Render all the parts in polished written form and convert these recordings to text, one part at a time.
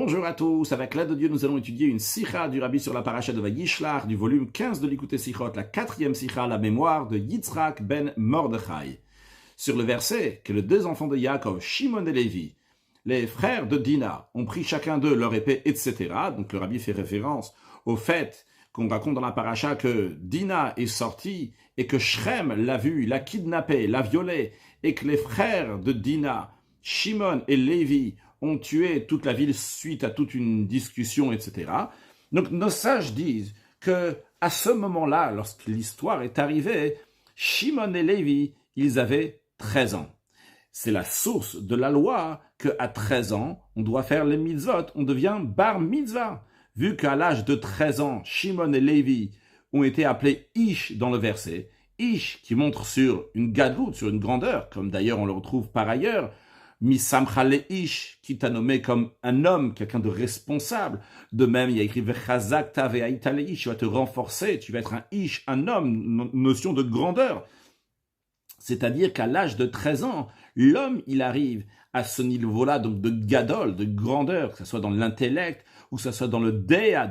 Bonjour à tous, avec l'aide de Dieu, nous allons étudier une sikha du Rabbi sur la paracha de Vayishlach, du volume 15 de l'Ikutei Sichot, la 4e sikha, la mémoire de Yitzhak ben Mordechai. Sur le verset que les deux enfants de Yaakov, Shimon et Lévi, les frères de Dina, ont pris chacun d'eux leur épée, etc. Donc le Rabbi fait référence au fait qu'on raconte dans la paracha que Dina est sortie et que Shrem l'a vue, l'a kidnappée, l'a violée, et que les frères de Dina, Shimon et Lévi, ont tué toute la ville suite à toute une discussion, etc. Donc nos sages disent que à ce moment-là, lorsque l'histoire est arrivée, Shimon et Lévi, ils avaient 13 ans. C'est la source de la loi qu'à 13 ans, on doit faire les mitzvot, on devient bar mitzvah. Vu qu'à l'âge de 13 ans, Shimon et Lévi ont été appelés Ish dans le verset, Ish qui montre sur une gadlout, sur une grandeur, comme d'ailleurs on le retrouve par ailleurs, Misamcha Ish, qui t'a nommé comme un homme, quelqu'un de responsable. De même, il y a écrit Vechazak Taveaita Ish, tu vas te renforcer, tu vas être un Ish, un homme, notion de grandeur. C'est-à-dire qu'à l'âge de 13 ans, l'homme, il arrive à ce niveau-là, donc de gadol, de grandeur, que ce soit dans l'intellect, ou que ce soit dans le déa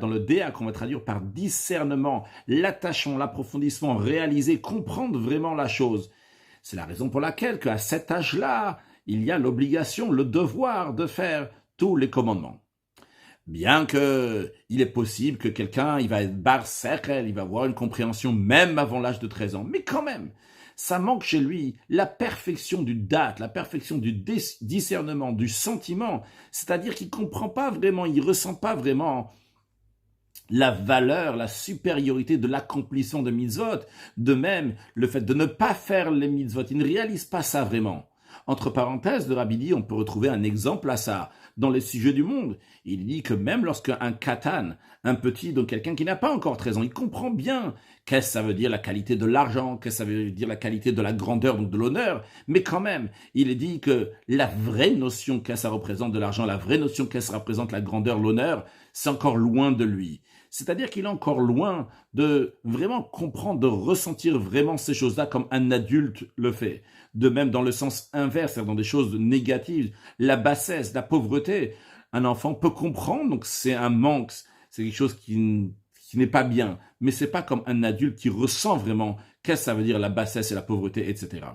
qu'on va traduire par discernement, l'attachement, l'approfondissement, réaliser, comprendre vraiment la chose. C'est la raison pour laquelle qu'à cet âge-là, il y a l'obligation, le devoir de faire tous les commandements. Bien que il est possible que quelqu'un, il va être bar sechel, il va avoir une compréhension même avant l'âge de 13 ans, mais quand même, ça manque chez lui la perfection du date, la perfection du discernement, du sentiment, c'est-à-dire qu'il comprend pas vraiment, il ressent pas vraiment la valeur, la supériorité de l'accomplissement de mitzvot. De même, le fait de ne pas faire les mitzvot, il ne réalise pas ça vraiment. Entre parenthèses, le Rabbi dit, on peut retrouver un exemple à ça dans les sujets du monde. Il dit que même lorsqu'un katan, un petit, donc quelqu'un qui n'a pas encore 13 ans, il comprend bien qu'est-ce que ça veut dire la qualité de l'argent, qu'est-ce que ça veut dire la qualité de la grandeur, donc de l'honneur, mais quand même, il est dit que la vraie notion qu'est-ce que ça représente de l'argent, la vraie notion qu'est-ce que ça représente la grandeur, l'honneur, c'est encore loin de lui. C'est-à-dire qu'il est encore loin de vraiment comprendre, de ressentir vraiment ces choses-là comme un adulte le fait. De même dans le sens inverse, c'est-à-dire dans des choses négatives, la bassesse, la pauvreté. Un enfant peut comprendre, donc c'est un manque, c'est quelque chose qui n'est pas bien, mais c'est pas comme un adulte qui ressent vraiment qu'est-ce que ça veut dire la bassesse et la pauvreté, etc.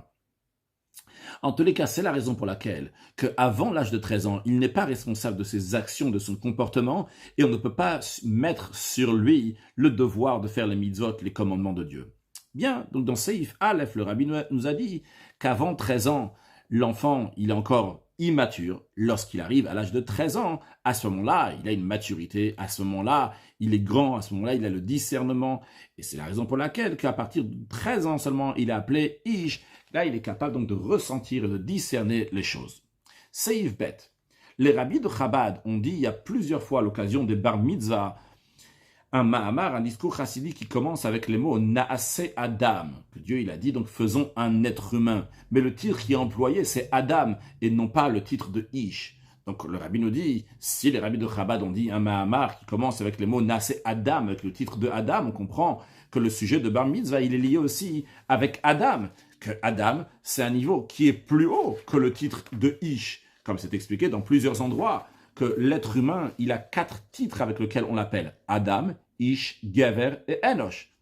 En tous les cas, c'est la raison pour laquelle, qu'avant l'âge de 13 ans, il n'est pas responsable de ses actions, de son comportement, et on ne peut pas mettre sur lui le devoir de faire les mitzvot, les commandements de Dieu. Bien, donc dans Seif Aleph, le Rabbi nous a dit qu'avant 13 ans, l'enfant, il est encore immature. Lorsqu'il arrive à l'âge de 13 ans, à ce moment-là, il a une maturité, à ce moment-là, il est grand, à ce moment-là, il a le discernement. Et c'est la raison pour laquelle qu'à partir de 13 ans seulement, il est appelé Ish. Là, il est capable donc de ressentir et de discerner les choses. Seif Bet. Les rabbis de Chabad ont dit il y a plusieurs fois à l'occasion des bar mitzvah, un Mahamar, un discours chassidique qui commence avec les mots Naase Adam, que Dieu il a dit, donc faisons un être humain. Mais le titre qui est employé, c'est Adam, et non pas le titre de Ish. Donc le rabbi nous dit, si les rabbis de Chabad ont dit un Mahamar qui commence avec les mots Naase Adam, avec le titre de Adam, on comprend que le sujet de Bar Mitzvah, il est lié aussi avec Adam, que Adam, c'est un niveau qui est plus haut que le titre de Ish, comme c'est expliqué dans plusieurs endroits, que l'être humain, il a 4 titres avec lesquels on l'appelle Adam, Ish, Gever et Enosh.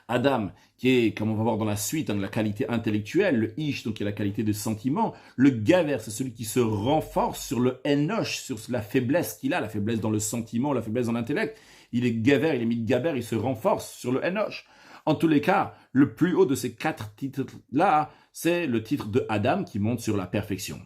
Adam, qui est, comme on va voir dans la suite, la qualité intellectuelle, le Ish, donc qui est la qualité de sentiment, le Gever, c'est celui qui se renforce sur le Enosh, sur la faiblesse qu'il a, la faiblesse dans le sentiment, la faiblesse dans l'intellect. Il est Gever, il est mis Gever, il se renforce sur le Enosh. En tous les cas, le plus haut de ces 4 titres-là, c'est le titre de Adam qui monte sur la perfection.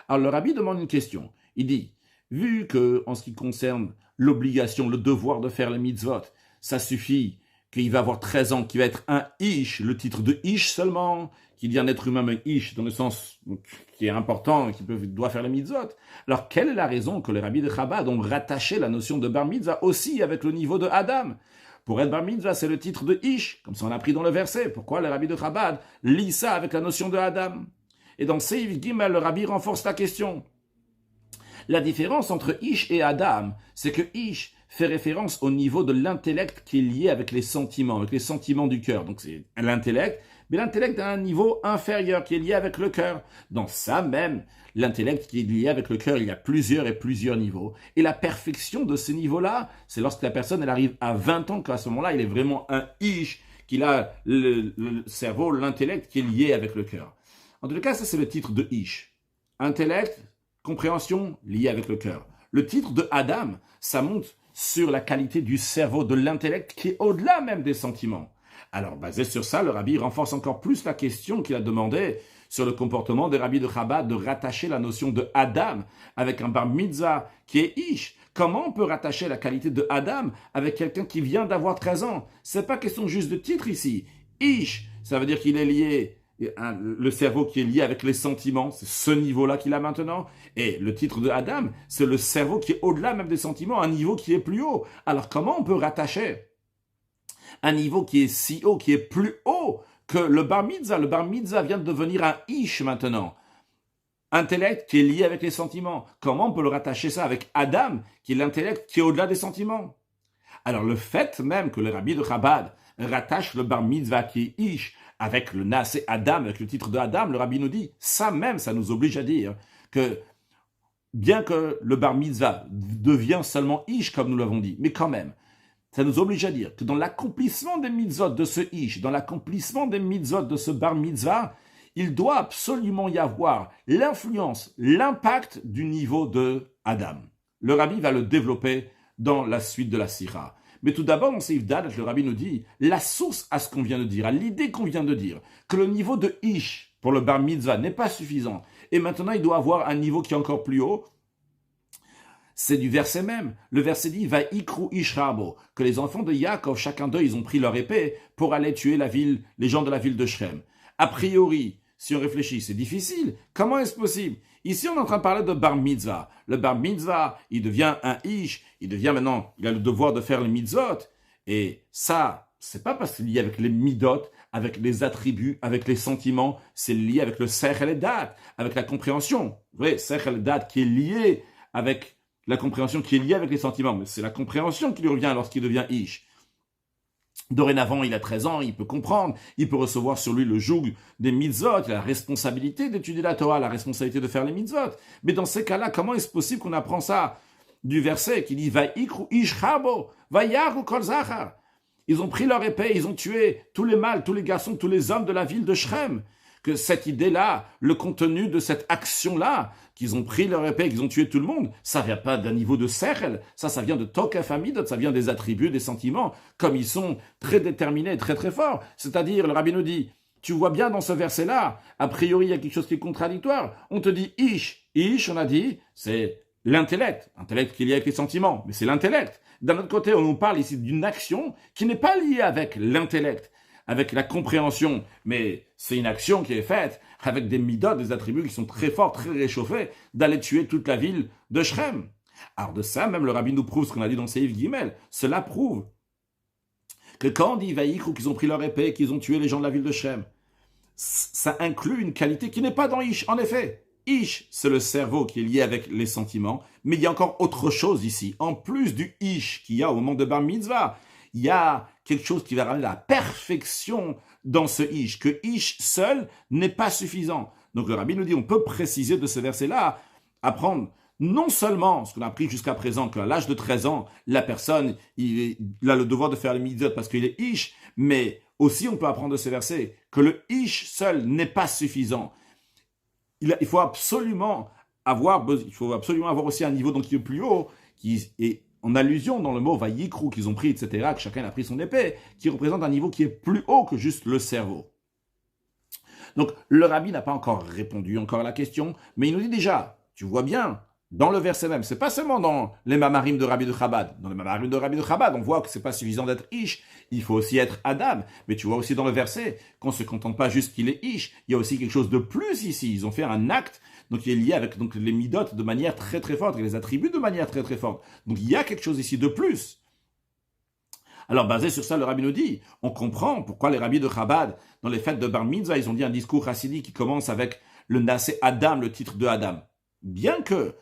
Alors le rabbi demande une question. Il dit, vu que, en ce qui concerne l'obligation, le devoir de faire les mitzvot, ça suffit qu'il va avoir 13 ans, qu'il va être un Ish, le titre de Ish seulement, qu'il dit un être humain, mais Ish, dans le sens qui est important, qui doit faire les mitzvot. Alors, quelle est la raison que les rabbis de Chabad ont rattaché la notion de bar mitzvah aussi avec le niveau de Adam? Pour être bar mitzvah, c'est le titre de Ish, comme ça on a pris dans le verset. Pourquoi les rabbis de Chabad lisent ça avec la notion de Adam? Et dans Seif Gimel, le rabbi renforce la question. La différence entre Ish et Adam, c'est que Ish fait référence au niveau de l'intellect qui est lié avec les sentiments du cœur. Donc c'est l'intellect, mais l'intellect a un niveau inférieur qui est lié avec le cœur. Dans ça même, l'intellect qui est lié avec le cœur, il y a plusieurs et plusieurs niveaux. Et la perfection de ces niveaux-là, c'est lorsque la personne elle arrive à 20 ans qu'à ce moment-là, il est vraiment un ish, qu'il a le cerveau, l'intellect qui est lié avec le cœur. En tout cas, ça c'est le titre de ish. Intellect, compréhension, lié avec le cœur. Le titre de Adam, ça monte sur la qualité du cerveau, de l'intellect qui est au-delà même des sentiments. Alors, basé sur ça, le rabbi renforce encore plus la question qu'il a demandé sur le comportement des rabbis de Chabad de rattacher la notion de Adam avec un bar mitzvah qui est Ish. Comment on peut rattacher la qualité de Adam avec quelqu'un qui vient d'avoir 13 ans? C'est pas question juste de titre ici. Ish, ça veut dire qu'il est lié, le cerveau qui est lié avec les sentiments, c'est ce niveau-là qu'il a maintenant. Et le titre de Adam, c'est le cerveau qui est au-delà même des sentiments, un niveau qui est plus haut. Alors comment on peut rattacher un niveau qui est si haut, qui est plus haut que le bar mitzvah? Le bar mitzvah vient de devenir un ish maintenant. Intellect qui est lié avec les sentiments. Comment on peut le rattacher ça avec Adam, qui est l'intellect qui est au-delà des sentiments? Alors le fait même que le rabbi de Chabad rattache le bar mitzvah qui est ish avec le Naaseh Adam, avec le titre de Adam, le rabbi nous dit, ça même, ça nous oblige à dire que bien que le bar mitzvah devient seulement ish, comme nous l'avons dit, mais quand même, ça nous oblige à dire que dans l'accomplissement des mitzvot de ce ish, dans l'accomplissement des mitzvot de ce bar mitzvah, il doit absolument y avoir l'influence, l'impact du niveau de Adam. Le rabbi va le développer dans la suite de la sira. Mais tout d'abord, dans Seif Dad, le rabbi nous dit la source à ce qu'on vient de dire, à l'idée qu'on vient de dire, que le niveau de ish pour le bar mitzvah n'est pas suffisant. Et maintenant, il doit avoir un niveau qui est encore plus haut. C'est du verset même. Le verset dit « Va ikru ishrabo » que les enfants de Yaakov, chacun d'eux, ils ont pris leur épée pour aller tuer les gens de la ville de Shrem. A priori, si on réfléchit, c'est difficile. Comment est-ce possible? Ici, on est en train de parler de bar mitzvah. Le bar mitzvah, il devient un ish, il devient maintenant, il a le devoir de faire les mitzvot. Et ça, c'est pas parce que c'est lié avec les midot, avec les attributs, avec les sentiments, c'est lié avec le sechel et dat, avec la compréhension. Vous voyez, sechel et dat qui est lié avec la compréhension qui est liée avec les sentiments, mais c'est la compréhension qui lui revient lorsqu'il devient ish. Dorénavant, il a 13 ans, il peut comprendre, il peut recevoir sur lui le joug des mitzvot, il a la responsabilité d'étudier la Torah, la responsabilité de faire les mitzvot. Mais dans ces cas-là, comment est-ce possible qu'on apprend ça du verset qui dit « Va'ikru ish chabo, vayaru kol zachar » Ils ont pris leur épée, ils ont tué tous les mâles, tous les garçons, tous les hommes de la ville de Shrem. Que cette idée-là, le contenu de cette action-là, qu'ils ont pris leur épée, qu'ils ont tué tout le monde, ça vient pas d'un niveau de sechel, ça vient de tokef amidot, ça vient des attributs, des sentiments, comme ils sont très déterminés, très très forts. C'est-à-dire, le rabbi nous dit, tu vois bien dans ce verset-là, a priori il y a quelque chose qui est contradictoire. On te dit ish, on a dit, c'est l'intellect qui est lié avec les sentiments, mais c'est l'intellect. D'un autre côté, on nous parle ici d'une action qui n'est pas liée avec l'intellect, avec la compréhension, mais c'est une action qui est faite avec des midot, des attributs qui sont très forts, très réchauffés, d'aller tuer toute la ville de Shrem. Alors de ça, même le rabbi nous prouve ce qu'on a dit dans Seif Gimel. Cela prouve que quand on dit Vaïkru, qu'ils ont pris leur épée, qu'ils ont tué les gens de la ville de Shrem, ça inclut une qualité qui n'est pas dans Ish. En effet, Ish, c'est le cerveau qui est lié avec les sentiments, mais il y a encore autre chose ici. En plus du Ish qu'il y a au moment de Bar Mitzvah, il y a quelque chose qui va ramener la perfection dans ce ish, que ish seul n'est pas suffisant. Donc le rabbi nous dit, on peut préciser de ce verset-là, apprendre non seulement ce qu'on a appris jusqu'à présent, qu'à l'âge de 13 ans, la personne, il a le devoir de faire les mitzvot parce qu'il est ish, mais aussi on peut apprendre de ce verset que le ish seul n'est pas suffisant. Il faut absolument avoir aussi un niveau donc, qui est plus haut, qui est en allusion dans le mot Vayikru qu'ils ont pris, etc., que chacun a pris son épée, qui représente un niveau qui est plus haut que juste le cerveau. Donc, le rabbi n'a pas encore répondu encore à la question, mais il nous dit déjà, tu vois bien, dans le verset même, c'est pas seulement dans les mamarim de Rabbi de Chabad. Dans les mamarim de Rabbi de Chabad, on voit que c'est pas suffisant d'être Ish, il faut aussi être Adam. Mais tu vois aussi dans le verset qu'on se contente pas juste qu'il est Ish, il y a aussi quelque chose de plus ici. Ils ont fait un acte donc qui est lié avec donc, les midot de manière très très forte et les attributs de manière très très forte. Donc il y a quelque chose ici de plus. Alors basé sur ça, le rabbi nous dit, on comprend pourquoi les rabbis de Chabad, dans les fêtes de Bar Mitzvah, ils ont dit un discours chassidique qui commence avec le Naaseh Adam, le titre de Adam. Bien que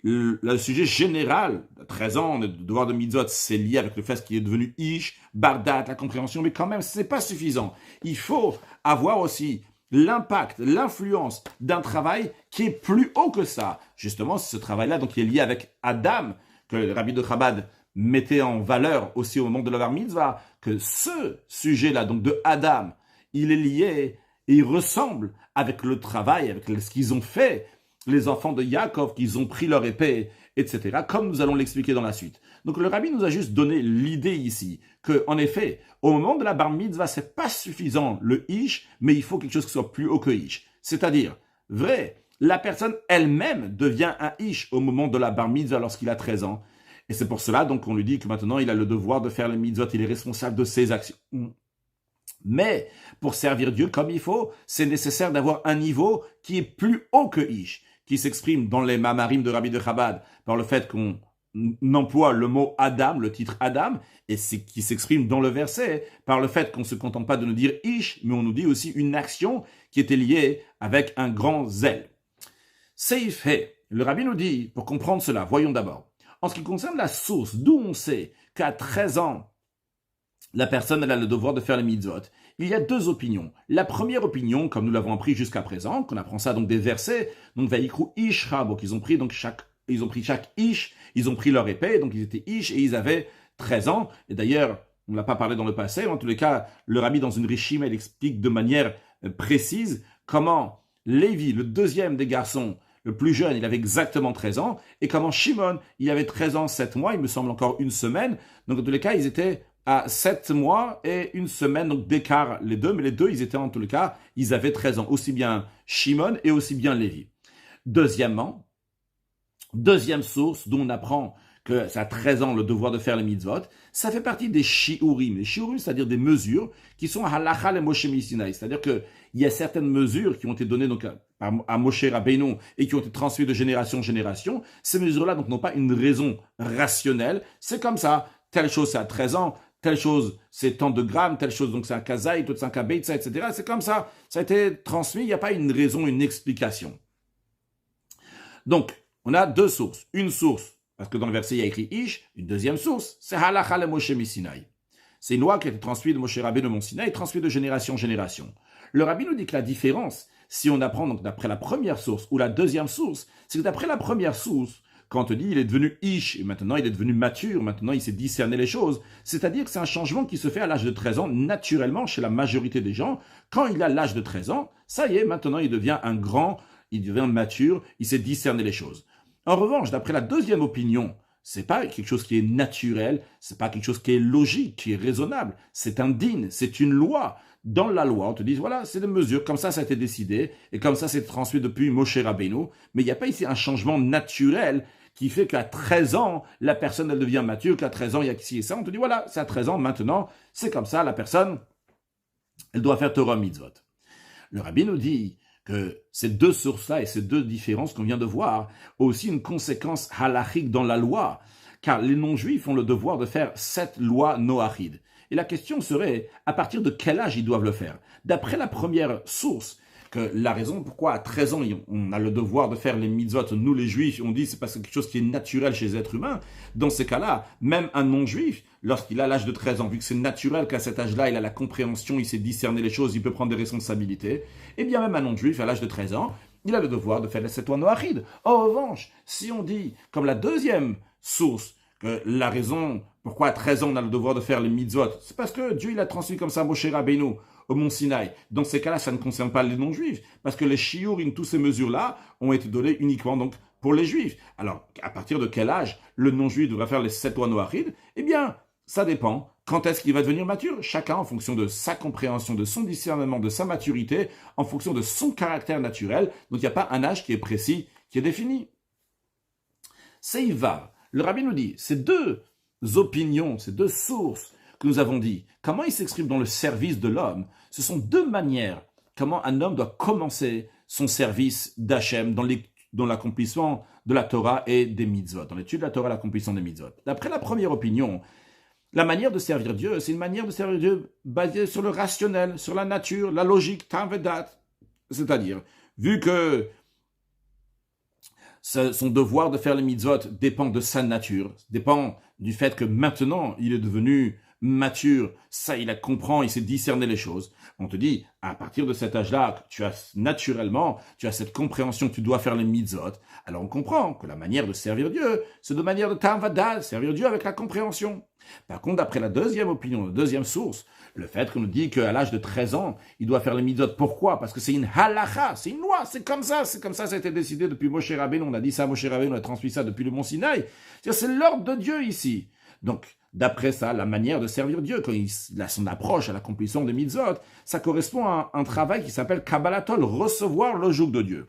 le sujet général, 13 ans, le devoir de mitzvot, c'est lié avec le fait qu'il est devenu ish, bardat, la compréhension, mais quand même, c'est pas suffisant. Il faut avoir aussi l'impact, l'influence d'un travail qui est plus haut que ça. Justement, ce travail-là, donc, qui est lié avec Adam, que le rabbi de Chabad mettait en valeur aussi au moment de la bar mitzvah, que ce sujet-là, donc de Adam, il est lié et il ressemble avec le travail, avec ce qu'ils ont fait, les enfants de Yaakov, qu'ils ont pris leur épée, etc., comme nous allons l'expliquer dans la suite. Donc le rabbi nous a juste donné l'idée ici, que en effet, au moment de la bar mitzvah, c'est pas suffisant le ish, mais il faut quelque chose qui soit plus haut que ish. C'est-à-dire, vrai, la personne elle-même devient un ish au moment de la bar mitzvah lorsqu'il a 13 ans. Et c'est pour cela donc qu'on lui dit que maintenant il a le devoir de faire les mitzvot, il est responsable de ses actions. Mais pour servir Dieu comme il faut, c'est nécessaire d'avoir un niveau qui est plus haut que ish, qui s'exprime dans les mamarim de Rabbi de Chabad par le fait qu'on emploie le mot Adam, le titre Adam, et c'est qui s'exprime dans le verset par le fait qu'on ne se contente pas de nous dire ish, mais on nous dit aussi une action qui était liée avec un grand zèle. Seif He, le Rabbi nous dit, pour comprendre cela, voyons d'abord. En ce qui concerne la source, d'où on sait qu'à 13 ans, la personne elle a le devoir de faire les mitzvot, il y a deux opinions. La première opinion, comme nous l'avons appris jusqu'à présent, qu'on apprend ça donc des versets, donc Vaïkrou Ish Rabok, ils ont pris chaque Ish, ils ont pris leur épée, donc ils étaient Ish et ils avaient 13 ans. Et d'ailleurs, on ne l'a pas parlé dans le passé, mais en tous les cas, le rabbi dans une Rishim, elle explique de manière précise comment Lévi, le deuxième des garçons, le plus jeune, il avait exactement 13 ans, et comment Shimon, il avait 13 ans, 7 mois, il me semble encore une semaine. Donc, en tous les cas, ils étaient à 7 mois et une semaine donc d'écart, les deux, mais les deux, ils étaient en tous les cas, ils avaient 13 ans, aussi bien Shimon et aussi bien Lévi. Deuxièmement, deuxième source d'où on apprend que ça a 13 ans le devoir de faire les mitzvot, ça fait partie des shiurim. Les shiurim, c'est-à-dire des mesures qui sont halacha le Moshe Sinai. C'est-à-dire qu'il y a certaines mesures qui ont été données donc à Moshe Rabbeinu et qui ont été transmises de génération en génération. Ces mesures-là donc n'ont pas une raison rationnelle. C'est comme ça. Telle chose, c'est à 13 ans. Telle chose, c'est tant de grammes. Telle chose, donc c'est un kazaï, tout c'est un kabeitza, etc. C'est comme ça. Ça a été transmis. Il n'y a pas une raison, une explication. Donc, on a deux sources. Une source, parce que dans le verset, il y a écrit Ish. Une deuxième source, c'est Halacha le Moshe Sinai. C'est une loi qui a été transmise de Moshe Rabbeinu de Mont Sinaï, transmise de génération en génération. Le rabbi nous dit que la différence, si on apprend donc d'après la première source ou la deuxième source, c'est que d'après la première source, quand on te dit il est devenu Ish, et maintenant il est devenu mature, maintenant il sait discerner les choses, c'est-à-dire que c'est un changement qui se fait à l'âge de 13 ans, naturellement chez la majorité des gens. Quand il a l'âge de 13 ans, ça y est, maintenant il devient un grand, il devient mature, il sait discerner les choses. En revanche, d'après la deuxième opinion, c'est pas quelque chose qui est naturel, c'est pas quelque chose qui est logique, qui est raisonnable, c'est un din, c'est une loi. Dans la loi, on te dit, voilà, c'est des mesures, comme ça a été décidé, et comme ça c'est transmis depuis Moshe Rabbeinu, mais il n'y a pas ici un changement naturel qui fait qu'à 13 ans, la personne, elle devient mature, qu'à 13 ans, il y a ci et ça, on te dit, voilà, c'est à 13 ans, maintenant, c'est comme ça, la personne, elle doit faire Torah Mitzvot. Le rabbi nous dit que ces deux sources-là et ces deux différences qu'on vient de voir ont aussi une conséquence halachique dans la loi, car les non-juifs ont le devoir de faire 7 lois noachides. Et la question serait, à partir de quel âge ils doivent le faire? D'après la première source, que la raison pourquoi à 13 ans on a le devoir de faire les mitzvot, nous les juifs, on dit c'est parce que c'est quelque chose qui est naturel chez les êtres humains. Dans ces cas-là, même un non-juif, lorsqu'il a l'âge de 13 ans, vu que c'est naturel qu'à cet âge-là, il a la compréhension, il sait discerner les choses, il peut prendre des responsabilités, et bien même un non-juif, à l'âge de 13 ans, il a le devoir de faire les 7 lois noachides. En revanche, si on dit, comme la deuxième source, que la raison pourquoi à 13 ans on a le devoir de faire les mitzvot, c'est parce que Dieu il a transmis comme ça Moshe Rabbeinu au Mont Sinaï. Dans ces cas-là, ça ne concerne pas les non-juifs, parce que les shiurim, toutes ces mesures-là, ont été données uniquement donc pour les juifs. Alors, à partir de quel âge le non-juif devra faire les 7 lois noachides? Eh bien, ça dépend. Quand est-ce qu'il va devenir mature? Chacun en fonction de sa compréhension, de son discernement, de sa maturité, en fonction de son caractère naturel. Donc, il n'y a pas un âge qui est précis, qui est défini. Seiva, le rabbi nous dit, ces deux opinions, ces deux sources que nous avons dit, comment ils s'expriment dans le service de l'homme, ce sont deux manières comment un homme doit commencer son service d'Hachem dans l'accomplissement de la Torah et des mitzvot, dans l'étude de la Torah et l'accomplissement des mitzvot. D'après la première opinion, la manière de servir Dieu, c'est une manière de servir Dieu basée sur le rationnel, sur la nature, la logique, tam vedat. C'est-à-dire, vu que son devoir de faire les mitzvot dépend de sa nature, dépend du fait que maintenant il est devenu mature, ça il comprend, il sait discerner les choses. On te dit, à partir de cet âge-là, tu as cette compréhension que tu dois faire les mitzvot. Alors on comprend que la manière de servir Dieu, c'est de manière de tamvada, servir Dieu avec la compréhension. Par contre, d'après la deuxième opinion, la deuxième source, le fait qu'on nous dit qu'à l'âge de 13 ans, il doit faire les mitzvot. Pourquoi? Parce que c'est une halacha, c'est une loi, c'est comme ça, ça a été décidé depuis Moshe Rabbeinu, on a dit ça à Moshe Rabbeinu, on a transmis ça depuis le Mont Sinaï. C'est l'ordre de Dieu ici. Donc, d'après ça, la manière de servir Dieu, quand il a son approche à l'accomplissement des mitzvot, ça correspond à un travail qui s'appelle Kabbalatol, recevoir le joug de Dieu.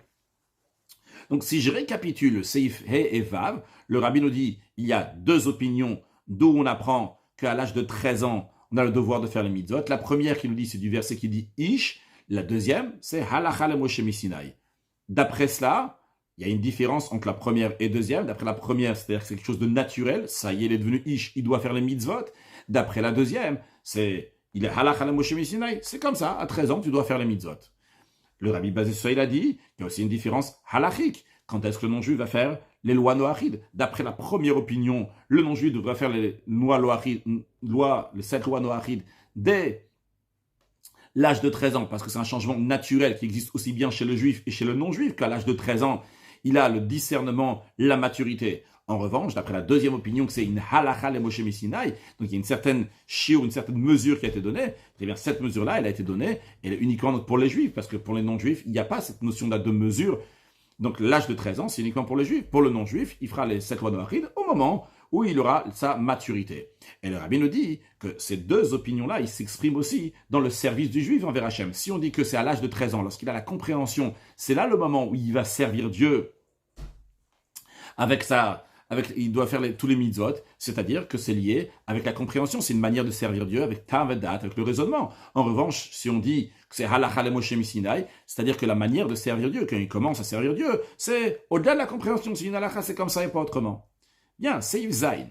Donc, si je récapitule Seif He et Vav, le rabbi nous dit, il y a deux opinions d'où on apprend qu'à l'âge de 13 ans, on a le devoir de faire les mitzvot. La première qui nous dit, c'est du verset qui dit Ish. La deuxième, c'est Halacha le Moshe Misinaï. D'après cela, il y a une différence entre la première et deuxième. D'après la première, c'est-à-dire que c'est quelque chose de naturel. Ça y est, il est devenu Ish, il doit faire les mitzvot. D'après la deuxième, il est Halacha le Moshe Misinaï. C'est comme ça, à 13 ans, tu dois faire les mitzvot. Le rabbi basé sur ça, il a dit qu'il y a aussi une différence halachique. Quand est-ce que le non-juif va faire les lois noachides? D'après la première opinion, le non-juif devrait faire les les 7 lois noachides dès l'âge de 13 ans, parce que c'est un changement naturel qui existe aussi bien chez le juif et chez le non-juif, qu'à l'âge de 13 ans, il a le discernement, la maturité. En revanche, d'après la deuxième opinion, que c'est une halacha le Moshe Misinaï, donc il y a une certaine shiur, une certaine mesure qui a été donnée, et bien cette mesure-là, elle a été donnée, elle est uniquement pour les juifs, parce que pour les non-juifs, il n'y a pas cette notion-là de mesure. Donc l'âge de 13 ans, c'est uniquement pour les juifs. Pour le non-juif, il fera les 7 lois noachides au moment où il aura sa maturité. Et le rabbi nous dit que ces deux opinions-là, ils s'expriment aussi dans le service du juif envers Hachem. Si on dit que c'est à l'âge de 13 ans, lorsqu'il a la compréhension, c'est là le moment où il va servir Dieu il doit faire tous les mitzvot, c'est-à-dire que c'est lié avec la compréhension, c'est une manière de servir Dieu avec tavedat, avec le raisonnement. En revanche, si on dit que c'est halacha le Moshe Misinaï, c'est-à-dire que la manière de servir Dieu, quand il commence à servir Dieu, c'est au-delà de la compréhension, c'est une halacha, c'est comme ça et pas autrement. Bien, Seif Zayin.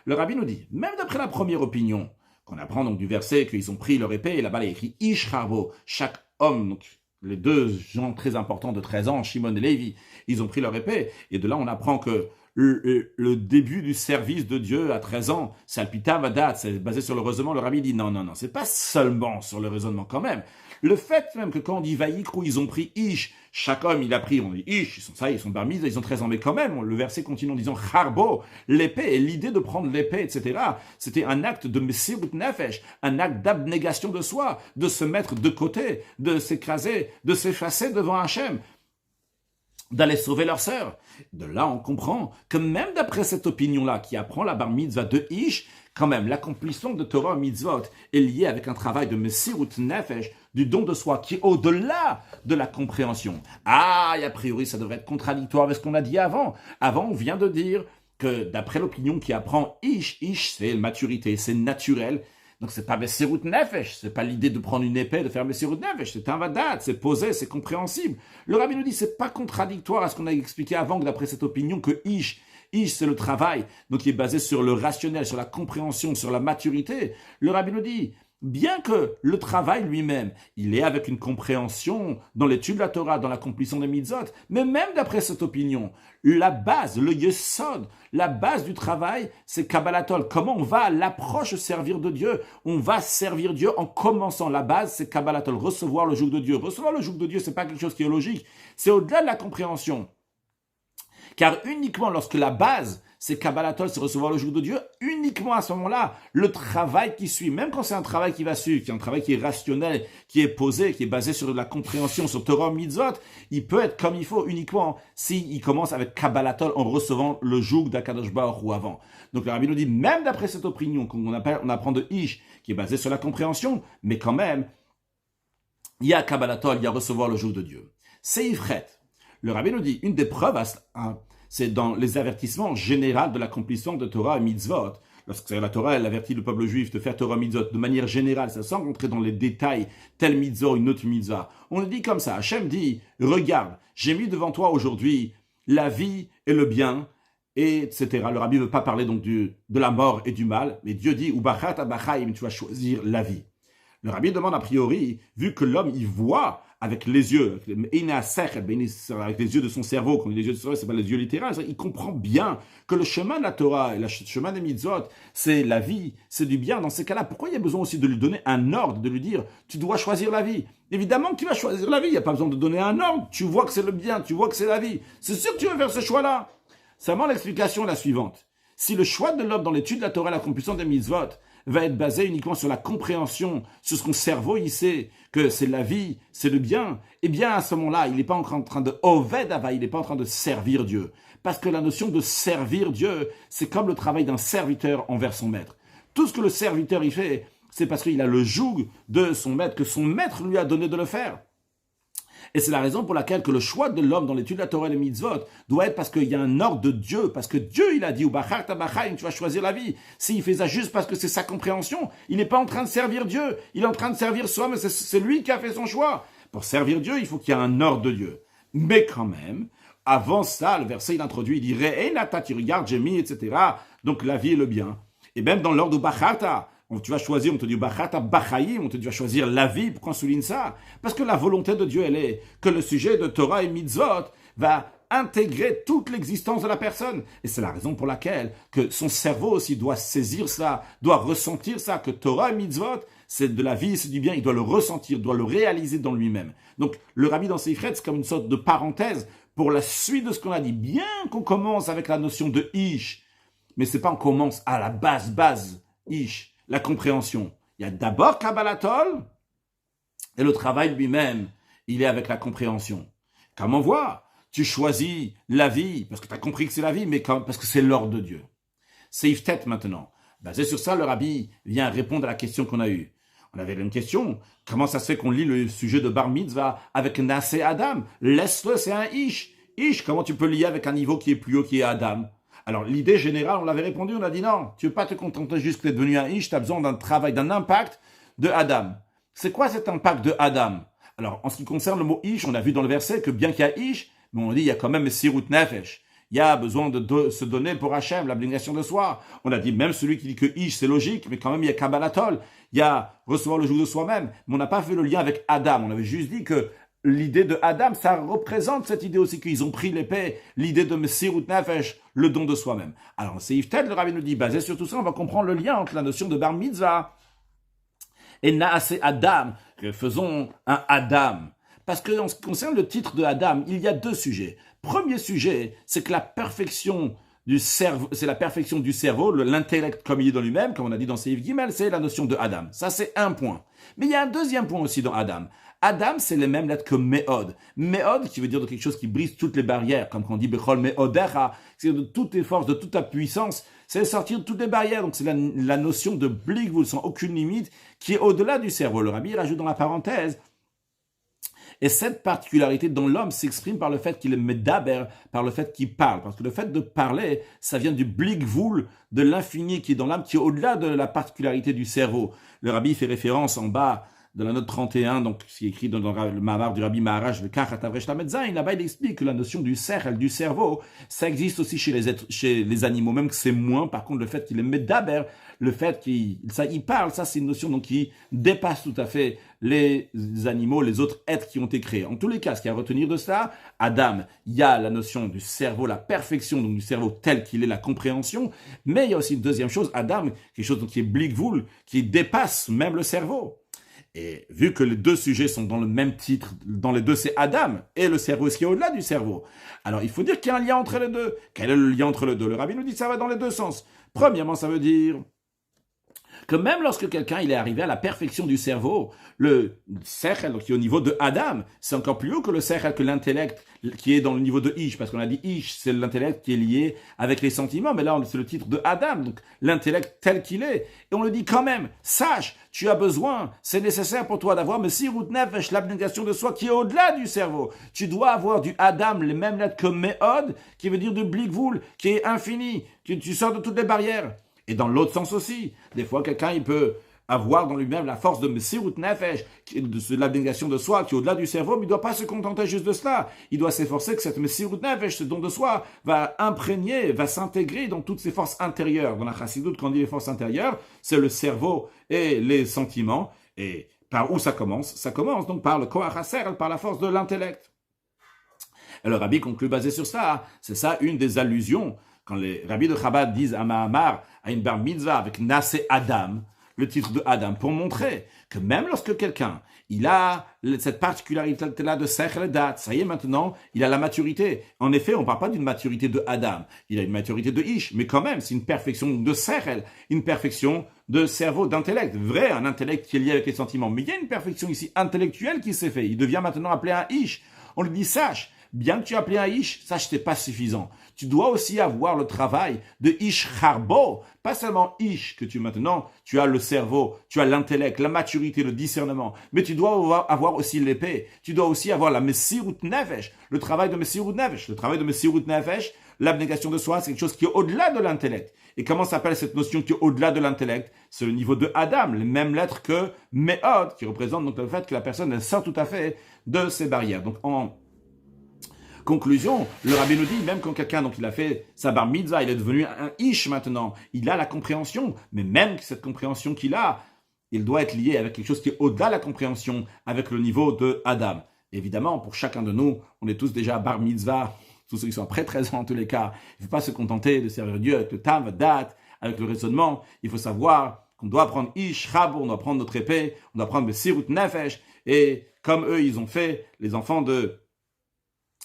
Le rabbi nous dit, même d'après la première opinion, qu'on apprend donc du verset qu'ils ont pris leur épée, et là-bas il est écrit Ish Harbo, chaque homme, donc les deux gens très importants de 13 ans, Shimon et Lévi, ils ont pris leur épée, et de là on apprend que le début du service de Dieu à 13 ans, c'est Alpita Vadat, c'est basé sur le raisonnement. Le rabbi dit non, c'est pas seulement sur le raisonnement quand même. Le fait même que quand on dit Vaïkrou, ils ont pris Ish, chaque homme il a pris, on dit Ish, ils sont bar mitzvah, ils ont 13 ans, mais quand même, le verset continue en disant Harbo, l'épée, et l'idée de prendre l'épée, etc., c'était un acte de Messirut Nefesh, un acte d'abnégation de soi, de se mettre de côté, de s'écraser, de s'effacer devant Hachem, d'aller sauver leur sœur. De là, on comprend que même d'après cette opinion-là, qui apprend la bar mitzvah de Ish, quand même, l'accomplissement de Torah mitzvot est lié avec un travail de Messirut Nefesh, du don de soi, qui est au-delà de la compréhension. Ah, et a priori, ça devrait être contradictoire avec ce qu'on a dit avant. Avant, on vient de dire que d'après l'opinion qui apprend Ish, c'est maturité, c'est naturel. Donc c'est pas Messirut Nefesh, c'est pas l'idée de prendre une épée, de faire Messirut Nefesh, c'est un vadat, c'est posé, c'est compréhensible. Le rabbi nous dit c'est pas contradictoire à ce qu'on a expliqué avant que d'après cette opinion que Ish c'est le travail, donc il est basé sur le rationnel, sur la compréhension, sur la maturité. Le rabbi nous dit bien que le travail lui-même, il est avec une compréhension dans l'étude de la Torah, dans l'accomplissement des mitzvot, mais même d'après cette opinion, la base, le yesod, la base du travail, c'est Kabbalatol. Comment on va à l'approche servir de Dieu? On va servir Dieu en commençant. La base, c'est Kabbalatol, recevoir le joug de Dieu. Recevoir le joug de Dieu, c'est pas quelque chose qui est logique, c'est au-delà de la compréhension. Car uniquement lorsque la base, c'est Kabbalatol, c'est recevoir le joug de Dieu, uniquement à ce moment-là, le travail qui suit, même quand c'est un travail qui va suivre, qui est un travail qui est rationnel, qui est posé, qui est basé sur de la compréhension, sur Torah Mitzvot, il peut être comme il faut uniquement s'il commence avec Kabbalatol en recevant le joug d'Akadosh Baruch Hu avant. Donc le rabbi nous dit, même d'après cette opinion qu'on apprend de Ish, qui est basée sur la compréhension, mais quand même, il y a Kabbalatol, il y a recevoir le joug de Dieu. C'est Ifret. Le rabbi nous dit, une des preuves, c'est dans les avertissements généraux de l'accomplissement de Torah et Mitzvot. Lorsque la Torah, elle avertit le peuple juif de faire Torah Mitzvot de manière générale, ça sans rentrer dans les détails, tel mitzvah, une autre mitzvah. On le dit comme ça. Hachem dit, regarde, j'ai mis devant toi aujourd'hui la vie et le bien, etc. Le rabbi ne veut pas parler donc de la mort et du mal, mais Dieu dit, Ubachat abachaim, tu vas choisir la vie. Le rabbi demande a priori, vu que l'homme, il voit avec les yeux, avec les yeux de son cerveau, quand il dit les yeux de son cerveau, c'est pas les yeux littéraux, il comprend bien que le chemin de la Torah et le chemin des mitzvot, c'est la vie, c'est du bien. Dans ces cas-là, pourquoi il y a besoin aussi de lui donner un ordre, de lui dire, tu dois choisir la vie? Évidemment qu'il va choisir la vie, il n'y a pas besoin de donner un ordre, tu vois que c'est le bien, tu vois que c'est la vie. C'est sûr que tu vas faire ce choix-là. Seulement l'explication est la suivante. Si le choix de l'homme dans l'étude de la Torah et l'accomplissement des mitzvot va être basé uniquement sur la compréhension, sur ce qu'on cerveau il sait, que c'est la vie, c'est le bien, eh bien à ce moment-là, il n'est pas en train de oved ava, il n'est pas en train de servir Dieu. Parce que la notion de servir Dieu, c'est comme le travail d'un serviteur envers son maître. Tout ce que le serviteur il fait, c'est parce qu'il a le joug de son maître, que son maître lui a donné de le faire. Et c'est la raison pour laquelle que le choix de l'homme dans l'étude de la Torah et les mitzvot doit être parce qu'il y a un ordre de Dieu, parce que Dieu, il a dit, tu vas choisir la vie. S'il fait ça juste parce que c'est sa compréhension, il n'est pas en train de servir Dieu, il est en train de servir soi, mais c'est lui qui a fait son choix. Pour servir Dieu, il faut qu'il y ait un ordre de Dieu. Mais quand même, avant ça, le verset, il introduit, il dit, Re'enata, tu regardes, j'ai mis, etc. Donc la vie et le bien. Et même dans l'ordre de Bacharta, tu vas choisir, on te dit Bachata Bachayim, on te dit tu vas choisir la vie. Pourquoi on souligne ça? Parce que la volonté de Dieu, elle est que le sujet de Torah et Mitzvot va intégrer toute l'existence de la personne. Et c'est la raison pour laquelle que son cerveau aussi doit saisir ça, doit ressentir ça, que Torah et Mitzvot, c'est de la vie, c'est du bien, il doit le ressentir, doit le réaliser dans lui-même. Donc le rabbi dans ses frères, c'est comme une sorte de parenthèse pour la suite de ce qu'on a dit. Bien qu'on commence avec la notion de Ish, mais c'est pas on commence à la base, Ish. La compréhension. Il y a d'abord Kabbalatol, et le travail lui-même, il est avec la compréhension. Comme on voit, tu choisis la vie, parce que tu as compris que c'est la vie, mais parce que c'est l'ordre de Dieu. C'est Yiftet maintenant. Basé sur ça, le rabbi vient répondre à la question qu'on a eue. On avait une question, comment ça se fait qu'on lit le sujet de Bar Mitzvah avec Nassé Adam? Laisse-le, c'est un Ish. Ish, comment tu peux lier avec un niveau qui est plus haut, qui est Adam? Alors, l'idée générale, on l'avait répondu, on a dit non, tu ne veux pas te contenter juste d'être devenu un Ish, tu as besoin d'un travail, d'un impact de Adam. C'est quoi cet impact de Adam? Alors, en ce qui concerne le mot Ish, on a vu dans le verset que bien qu'il y a Ish, mais on dit il y a quand même Sirut Nefesh. Il y a besoin de se donner pour Hachem, l'abnégation de soi. On a dit même celui qui dit que Ish, c'est logique, mais quand même il y a Kabbalatol, il y a recevoir le joug de soi-même. Mais on n'a pas fait le lien avec Adam, on avait juste dit que l'idée de Adam, ça représente cette idée aussi qu'ils ont pris l'épée, l'idée de Messirut Nefesh, le don de soi-même. Alors, c'est Yiftet, le rabbi nous dit, basé sur tout ça, on va comprendre le lien entre la notion de Bar Mitzvah et Naasé Adam, faisons un Adam. Parce que en ce qui concerne le titre de Adam, il y a deux sujets. Premier sujet, c'est que la perfection du cerveau, c'est la perfection du cerveau, l'intellect comme il est dans lui-même, comme on a dit dans Seif Gimel, c'est la notion de Adam. Ça, c'est un point. Mais il y a un deuxième point aussi dans Adam. Adam, c'est les mêmes lettres que Me'od. Me'od, qui veut dire de quelque chose qui brise toutes les barrières, comme quand on dit Bechol Me'odecha, c'est de toutes tes forces, de toute ta puissance, c'est sortir de toutes les barrières. Donc c'est la notion de Bligvul, sans aucune limite, qui est au-delà du cerveau. Le rabbi rajoute dans la parenthèse, et cette particularité dans l'homme s'exprime par le fait qu'il est medaber, par le fait qu'il parle. Parce que le fait de parler, ça vient du blikvul, de l'infini qui est dans l'âme, qui est au-delà de la particularité du cerveau. Le rabbi fait référence en bas de la note 31, donc ce qui est écrit dans le Mahamar du Rabbi Maharaj, le Kachat Avresh Lamed Zayin, là-bas il explique que la notion du sechel, du cerveau, ça existe aussi chez les animaux, même que c'est moins. Par contre, le fait qu'il est medaber, le fait qu'il parle, ça c'est une notion donc qui dépasse tout à fait les animaux, les autres êtres qui ont été créés. En tous les cas, ce qu'il y a à retenir de ça, Adam, il y a la notion du cerveau, la perfection donc du cerveau tel qu'il est, la compréhension, mais il y a aussi une deuxième chose, Adam, quelque chose donc, qui est blikvul, qui dépasse même le cerveau. Et vu que les deux sujets sont dans le même titre, dans les deux c'est Adam et le cerveau, ce qui est au-delà du cerveau. Alors il faut dire qu'il y a un lien entre les deux. Quel est le lien entre les deux? Le rabbi nous dit que ça va dans les deux sens. Premièrement, ça veut dire que même lorsque quelqu'un il est arrivé à la perfection du cerveau, le sechel qui est au niveau de Adam, c'est encore plus haut que le sechel, que l'intellect qui est dans le niveau de Ish, parce qu'on a dit Ish, c'est l'intellect qui est lié avec les sentiments, mais là c'est le titre de Adam, donc l'intellect tel qu'il est. Et on le dit quand même, sache, tu as besoin, c'est nécessaire pour toi d'avoir Messirut Nefesh, l'abnégation de soi qui est au-delà du cerveau. Tu dois avoir du Adam, les mêmes lettres que Me'od, qui veut dire du Blikvul, qui est infini, que tu sors de toutes les barrières. Et dans l'autre sens aussi, des fois quelqu'un il peut avoir dans lui-même la force de Messirut Nefesh, de l'abnégation de soi qui est au-delà du cerveau, mais il ne doit pas se contenter juste de cela. Il doit s'efforcer que cette Messirut Nefesh, ce don de soi, va imprégner, va s'intégrer dans toutes ses forces intérieures. Dans la Chassidut, quand on dit les forces intérieures, c'est le cerveau et les sentiments. Et par où ça commence? Ça commence donc par le koach haserel, par la force de l'intellect. Et le rabbi conclut basé sur ça. C'est ça une des allusions. Quand les rabbis de Chabad disent à Mahamar, à une bar mitzvah avec Nasé Adam, le titre de Adam, pour montrer que même lorsque quelqu'un, il a cette particularité-là de Sechel et Dat, ça y est maintenant, il a la maturité. En effet, on ne parle pas d'une maturité de Adam, il a une maturité de Ish, mais quand même, c'est une perfection de Sechel, une perfection de cerveau, d'intellect. Vrai, un intellect qui est lié avec les sentiments. Mais il y a une perfection ici intellectuelle qui s'est faite. Il devient maintenant appelé un Ish. On lui dit, sache, bien que tu aies appelé un Ish, sache que c'est pas suffisant. Tu dois aussi avoir le travail de Ish Harbo, pas seulement Ish, que tu as le cerveau, tu as l'intellect, la maturité, le discernement, mais tu dois avoir aussi l'épée, tu dois aussi avoir la Messirut Nefesh, le travail de Messirut Nefesh. Le travail de Messirut Nefesh, l'abnégation de soi, c'est quelque chose qui est au-delà de l'intellect. Et comment s'appelle cette notion qui est au-delà de l'intellect? C'est le niveau de Adam, les mêmes lettres que Me'od, qui représente donc le fait que la personne elle sort tout à fait de ses barrières. Donc en conclusion, le rabbi nous dit, même quand quelqu'un, donc il a fait sa bar mitzvah, il est devenu un ish maintenant, il a la compréhension, mais même cette compréhension qu'il a, il doit être lié avec quelque chose qui est au-delà de la compréhension, avec le niveau de Adam. Évidemment, pour chacun de nous, on est tous déjà bar mitzvah, tous ceux qui sont après 13 ans en tous les cas, il ne faut pas se contenter de servir Dieu avec le tam, date, avec le raisonnement, il faut savoir qu'on doit prendre ish, chabo, on doit prendre notre épée, on doit prendre le sirut nefesh, et comme eux, ils ont fait, les enfants de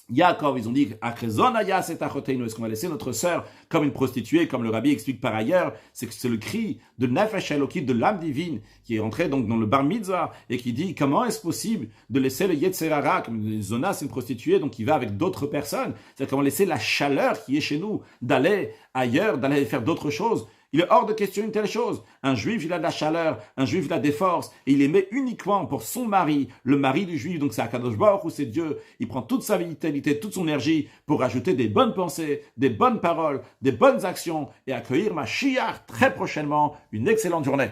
Yaakov, ils ont dit est-ce qu'on va laisser notre sœur comme une prostituée, comme le rabbi explique par ailleurs, c'est que c'est le cri de Nefesh Elokit, de l'âme divine, qui est rentré donc dans le bar mitzvah et qui dit comment est-ce possible de laisser le Yetzer Hara, comme Zona c'est une prostituée, donc il va avec d'autres personnes, c'est-à-dire comment laisser la chaleur qui est chez nous d'aller ailleurs, d'aller faire d'autres choses. Il est hors de question une telle chose. Un juif, il a de la chaleur, un juif, il a des forces, et il les met uniquement pour son mari, le mari du juif, donc c'est Akadosh Baruch ou c'est Dieu. Il prend toute sa vitalité, toute son énergie pour ajouter des bonnes pensées, des bonnes paroles, des bonnes actions, et accueillir Mashiach très prochainement. Une excellente journée.